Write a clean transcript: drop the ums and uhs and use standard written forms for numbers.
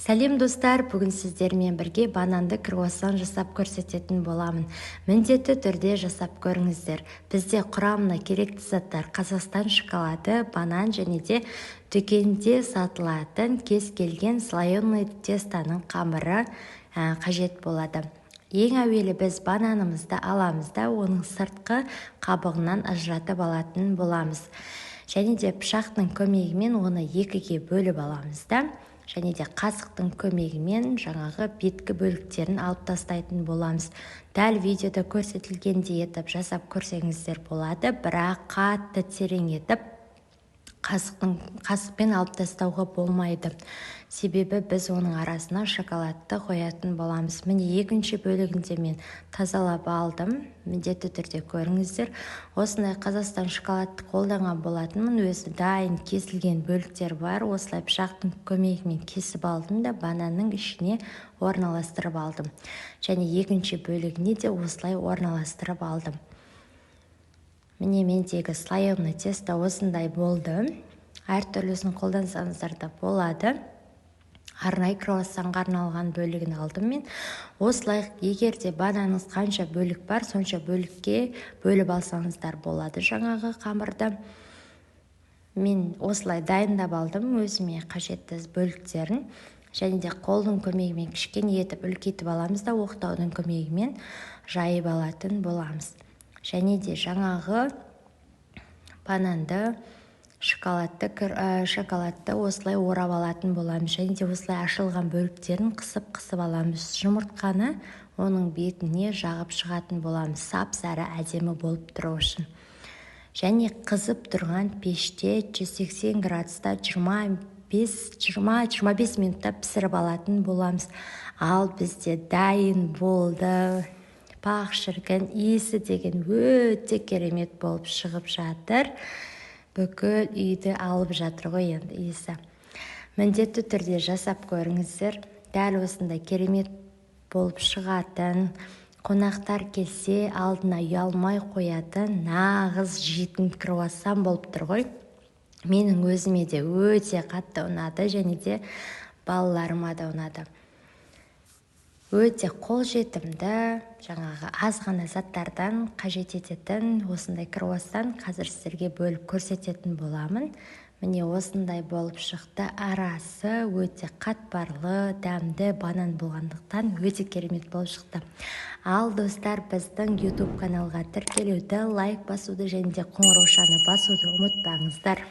Сәлем достар, бүгін сіздермен бірге бананды круассан жасап көрсететін боламын. Міндетті түрде жасап көріңіздер. Бізде құрамына керекті заттар Қазақстан шоколады, банан және де дүкенде сатылатын кез келген слоеный тестоның қамыры қажет болады. Ең әуелі біз бананымызды аламыз да, оның сыртқы қабығынан ажыратып алатын боламыз. Және де пышақтың көмегімен оны екіге бөліп аламыз да. Және де қасықтың көмегімен жаңағы беткі бөліктерін алып тастайтын боламыз. Дәл видеода көрсетілгендей етіп жасап көрсеңіздер болады, бірақ қатты терең етіп қасықпен алып тастауға болмайды. Себебі біз оның арасына шоколадты қоятын боламыз. Міне екінші бөлігінде мен тазалап алдым. Міндетті түрде көріңіздер. Осындай Қазақстан шоколадты қолданған болатынмын. Өзі дайын кесілген бөліктер бар. Осылай пышақтың көмегімен кесіп алдым да бананның ішіне орналастырып алдым. Және екінші бөлігіне де осылай орналастырып алдым. Міне мендегі слоеный тесто осындай болды. Әртүрлісін қолдансаңыздар да болады. Арнайы круассанға арналған бөлігін алдым мен. Осылай егер де бананыңыз қанша бөлік бар, сонша бөлікке бөліп алсаңыздар болады жаңағы қамырды. Мен осылай дайындап алдым өзіме қажетті бөліктерін. Және де қолдың көмегімен кішкене етіп үлкейтіп аламыз да оқтаудың көмегімен жайып алатын боламыз. Және де жаңағы бананды шоколадты осылай орап алатын боламыз. Және де осылай ашылған бөліктерін қысып аламыз. Жұмыртқаны оның бетіне жағып шығатын боламыз. Сап-сары әдемі болып тұру үшін. Және қызып тұрған пеште 180 градуста 25 минутта пісіріп алатын боламыз. Ал бізде дайын болды. Пақ шіркін, иісі деген өте керемет болып шығып жатыр. Бүкіл үйді алып жатыр ғой енді иісі. Міндетті түрде жасап көріңіздер. Дәл осындай керемет болып шығатын, қонақтар келсе алдына ұялмай қоятын нағыз жейтін круассан болып тұр ғой. Менің өзіме де өте қатты ұнады және де балаларыма да ұнады. Өте қолжетімді, жаңағы аз ғана заттардан қажет ететін осындай круассан қазір сіздерге бөліп көрсететін боламын. Міне осындай болып шықты. Арасы өте қатпарлы, дәмді банан болғандықтан өте керемет болып шықты. Ал достар, біздің YouTube каналға тіркелуді, лайк басуды және де қоңыраушаны басуды ұмытпаңыздар.